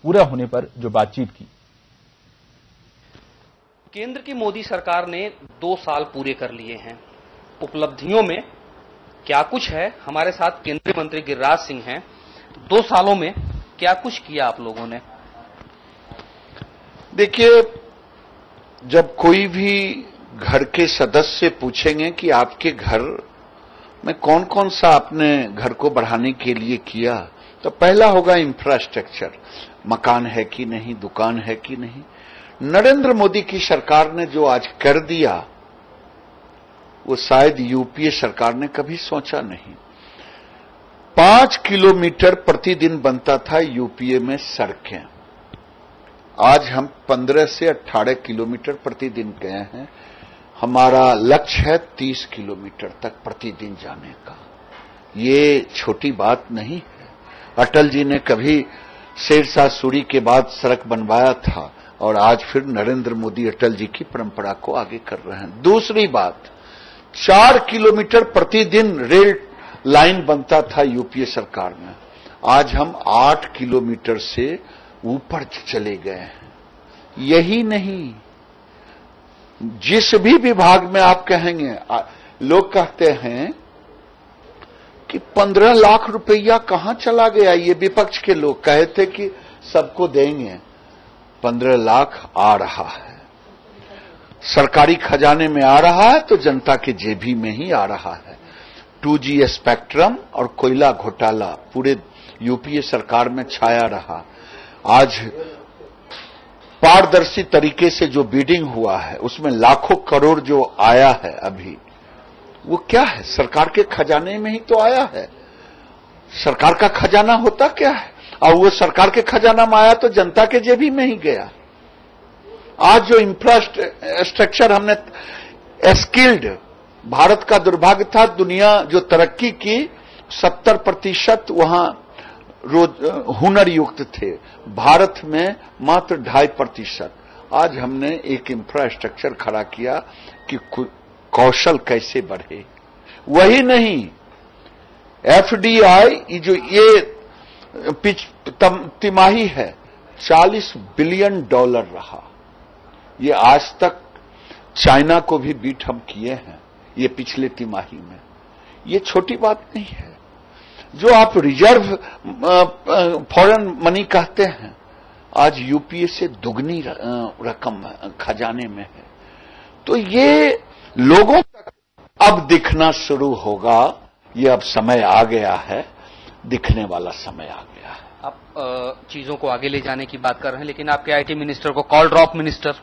पूरा होने पर जो बातचीत की। केंद्र की मोदी सरकार ने 2 साल पूरे कर लिए हैं। उपलब्धियों में क्या कुछ है? हमारे साथ केंद्रीय मंत्री गिरिराज सिंह हैं। 2 सालों में क्या कुछ किया आप लोगों ने? देखिए, जब कोई भी घर के सदस्य पूछेंगे कि आपके घर में कौन कौन सा आपने घर को बढ़ाने के लिए किया, तो पहला होगा इंफ्रास्ट्रक्चर। मकान है कि नहीं, दुकान है कि नहीं। नरेंद्र मोदी की सरकार ने जो आज कर दिया, वो शायद यूपीए सरकार ने कभी सोचा नहीं। 5 किलोमीटर प्रतिदिन बनता था यूपीए में सड़कें, आज हम 15 से 18 किलोमीटर प्रतिदिन गए हैं। हमारा लक्ष्य है 30 किलोमीटर तक प्रतिदिन जाने का। ये छोटी बात नहीं है। अटल जी ने कभी शेरशाह सूरी के बाद सड़क बनवाया था और आज फिर नरेंद्र मोदी अटल जी की परंपरा को आगे कर रहे हैं। दूसरी बात, 4 किलोमीटर प्रतिदिन रेल लाइन बनता था यूपीए सरकार में, आज हम 8 किलोमीटर से ऊपर चले गए हैं। यही नहीं, जिस भी विभाग में आप कहेंगे, लोग कहते हैं कि 15 लाख रुपया कहां चला गया। ये विपक्ष के लोग कहे थे कि सबको देंगे, 15 लाख आ रहा है, सरकारी खजाने में आ रहा है तो जनता के जेबी में ही आ रहा है। 2G स्पेक्ट्रम और कोयला घोटाला पूरे यूपीए सरकार में छाया रहा। आज पारदर्शी तरीके से जो बिडिंग हुआ है, उसमें लाखों करोड़ जो आया है अभी, वो क्या है? सरकार के खजाने में ही तो आया है। सरकार का खजाना होता क्या है? और वो सरकार के खजाना में आया तो जनता के जेबी में ही गया। आज जो इंफ्रास्ट्रक्चर हमने स्किल्ड, भारत का दुर्भाग्य था, दुनिया जो तरक्की की 70% वहां हुनर युक्त थे, भारत में मात्र 2.5%। आज हमने एक इंफ्रास्ट्रक्चर खड़ा किया कि कौशल कैसे बढ़े। वही नहीं, एफडीआई जो ये तिमाही है, $40 बिलियन रहा। ये आज तक चाइना को भी बीट हम किए हैं ये पिछले तिमाही में। ये छोटी बात नहीं है। जो आप रिजर्व फॉरेन मनी कहते हैं, आज यूपीए से दुगनी रकम खजाने में है। तो ये लोगों तक अब दिखना शुरू होगा। ये अब समय आ गया है, दिखने वाला समय आ गया है। आप चीजों को आगे ले जाने की बात कर रहे हैं, लेकिन आपके आईटी मिनिस्टर को कॉल ड्रॉप मिनिस्टर।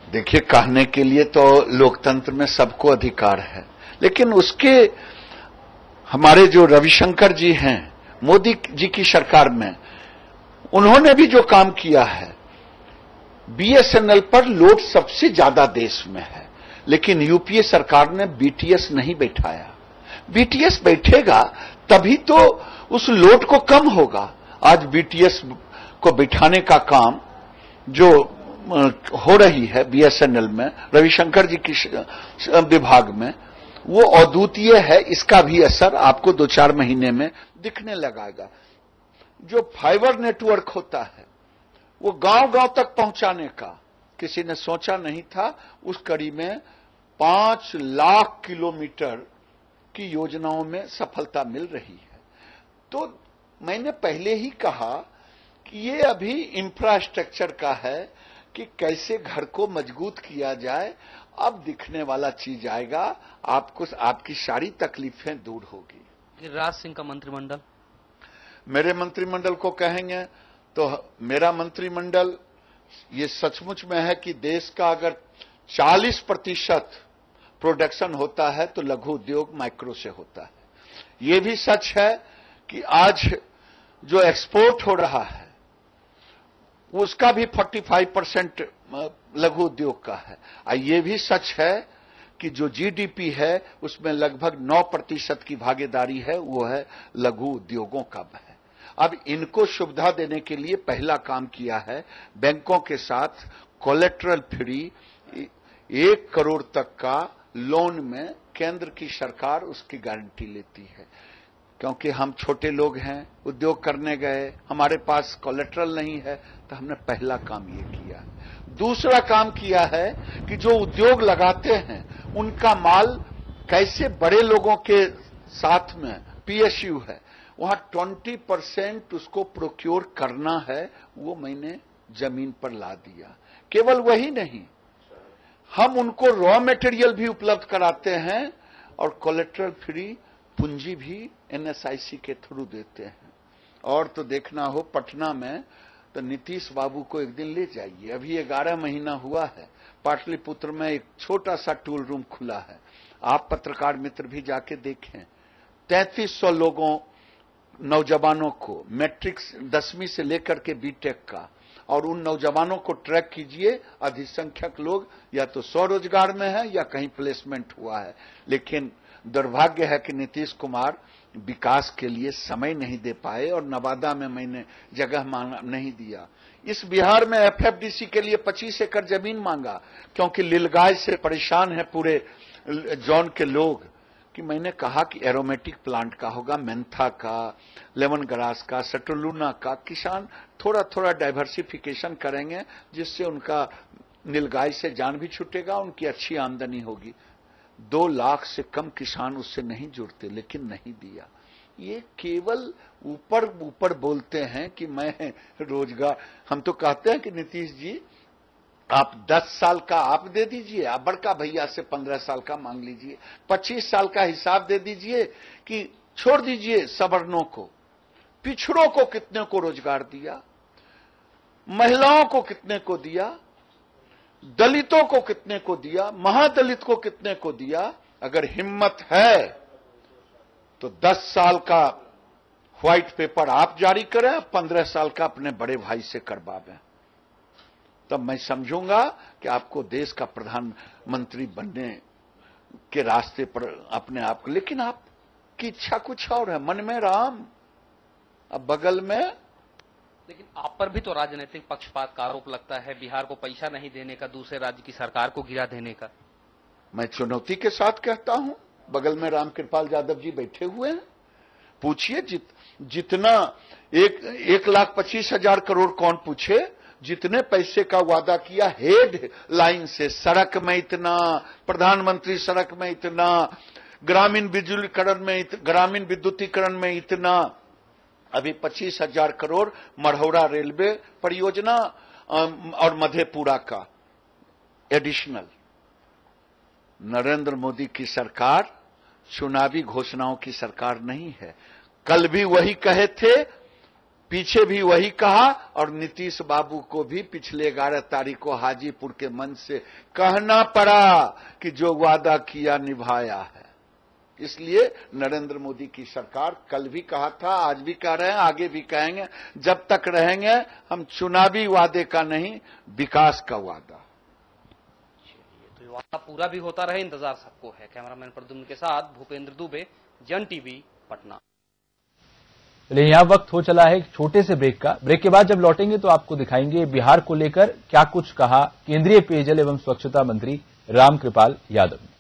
देखिए, कहने के लिए तो लोकतंत्र में सबको अधिकार है, लेकिन उसके हमारे जो रविशंकर जी हैं मोदी जी की सरकार में, उन्होंने भी जो काम किया है, बीएसएनएल पर लोड सबसे ज्यादा देश में है, लेकिन यूपीए सरकार ने बीटीएस नहीं बैठाया। बीटीएस बैठेगा तभी तो उस लोड को कम होगा। आज बीटीएस को बैठाने का काम जो हो रही है बीएसएनएल में, रविशंकर जी की विभाग में, वो अद्वितीय है। इसका भी असर आपको 2-4 महीने में दिखने लगेगा। जो फाइबर नेटवर्क होता है, वो गांव-गांव तक पहुंचाने का किसी ने सोचा नहीं था। उस कड़ी में 5 लाख किलोमीटर की योजनाओं में सफलता मिल रही है। तो मैंने पहले ही कहा कि ये अभी इंफ्रास्ट्रक्चर का है कि कैसे घर को मजबूत किया जाए। अब दिखने वाला चीज आएगा, आपको आपकी सारी तकलीफें दूर होगी। गिरिराज सिंह का मंत्रिमंडल, मेरे मंत्रिमंडल को कहेंगे तो मेरा मंत्रिमंडल ये सचमुच में है कि देश का अगर 40% प्रोडक्शन होता है तो लघु उद्योग माइक्रो से होता है। ये भी सच है कि आज जो एक्सपोर्ट हो रहा है उसका भी 45% लघु उद्योग का है। और ये भी सच है कि जो जीडीपी है उसमें लगभग 9% की भागीदारी है, वो है लघु उद्योगों का है। अब इनको सुविधा देने के लिए पहला काम किया है, बैंकों के साथ कोलेटरल फ्री 1 करोड़ तक का लोन में केंद्र की सरकार उसकी गारंटी लेती है। क्योंकि हम छोटे लोग हैं, उद्योग करने गए, हमारे पास कोलेट्रल नहीं है, तो हमने पहला काम ये किया। दूसरा काम किया है कि जो उद्योग लगाते हैं उनका माल कैसे बड़े लोगों के साथ में पीएसयू है वहां 20% उसको प्रोक्योर करना है, वो मैंने जमीन पर ला दिया। केवल वही नहीं, हम उनको रॉ मटेरियल भी उपलब्ध कराते हैं और कोलेट्रल फ्री पूंजी भी एनएसआईसी के थ्रू देते हैं। और तो देखना हो पटना में तो नीतीश बाबू को एक दिन ले जाइए। अभी 11 महीना हुआ है, पाटलिपुत्र में एक छोटा सा टूल रूम खुला है, आप पत्रकार मित्र भी जाके देखें। 3300 लोगों नौजवानों को मैट्रिक 10वीं से लेकर के बीटेक का, और उन नौजवानों को ट्रैक कीजिए। अधिसंख्यक लोग या तो स्वरोजगार में है या कहीं प्लेसमेंट हुआ है। लेकिन दुर्भाग्य है कि नीतीश कुमार विकास के लिए समय नहीं दे पाए और नवादा में मैंने जगह नहीं दिया। इस बिहार में एफएफडीसी के लिए 25 एकड़ जमीन मांगा, क्योंकि लीलगाय से परेशान है पूरे जोन के लोग, कि मैंने कहा कि एरोमेटिक प्लांट का होगा, मेंथा का, लेमन ग्रास का, सटोलूना का। किसान थोड़ा थोड़ा डाइवर्सिफिकेशन करेंगे, जिससे उनका नीलगाय से जान भी छूटेगा, उनकी अच्छी आमदनी होगी। 2 लाख से कम किसान उससे नहीं जुड़ते, लेकिन नहीं दिया। ये केवल ऊपर ऊपर बोलते हैं कि मैं रोजगार। हम तो कहते हैं कि नीतीश जी आप 10 साल का आप दे दीजिए, आप बड़का भैया से 15 साल का मांग लीजिए, 25 साल का हिसाब दे दीजिए, कि छोड़ दीजिए सवर्णों को, पिछड़ों को कितने को रोजगार दिया, महिलाओं को कितने को दिया, दलितों को कितने को दिया, महादलित को कितने को दिया। अगर हिम्मत है तो 10 साल का व्हाइट पेपर आप जारी करें, 15 साल का अपने बड़े भाई से करवावें, तब मैं समझूंगा कि आपको देश का प्रधानमंत्री बनने के रास्ते पर अपने आप को। लेकिन आपकी इच्छा कुछ और है, मन में राम, अब बगल में। लेकिन आप पर भी तो राजनीतिक पक्षपात का आरोप लगता है, बिहार को पैसा नहीं देने का, दूसरे राज्य की सरकार को गिरा देने का। मैं चुनौती के साथ कहता हूं, बगल में रामकृपाल यादव जी बैठे हुए हैं, पूछिए जितना 1,25,000 करोड़ कौन पूछे, जितने पैसे का वादा किया हेड लाइन से, सड़क में इतना, प्रधानमंत्री सड़क में इतना, ग्रामीण बिजलीकरण में, ग्रामीण विद्युतीकरण में इतना, अभी 25,000 करोड़ मढ़ौरा रेलवे परियोजना और मधेपुरा का एडिशनल। नरेंद्र मोदी की सरकार चुनावी घोषणाओं की सरकार नहीं है। कल भी वही कहे थे, पीछे भी वही कहा, और नीतीश बाबू को भी पिछले 11 तारीख को हाजीपुर के मंच से कहना पड़ा कि जो वादा किया निभाया है। इसलिए नरेंद्र मोदी की सरकार, कल भी कहा था, आज भी कह रहे हैं, आगे भी कहेंगे, जब तक रहेंगे हम चुनावी वादे का नहीं, विकास का वादा। तो ये वादा पूरा भी होता रहे, इंतजार सबको है। कैमरामैन प्रद्युम्न के साथ भूपेंद्र दुबे, जन टीवी, पटना। चलिए, यहाँ वक्त हो चला है एक छोटे से ब्रेक का। ब्रेक के बाद जब लौटेंगे तो आपको दिखाएंगे बिहार को लेकर क्या कुछ कहा केंद्रीय पेयजल एवं स्वच्छता मंत्री रामकृपाल यादव ने।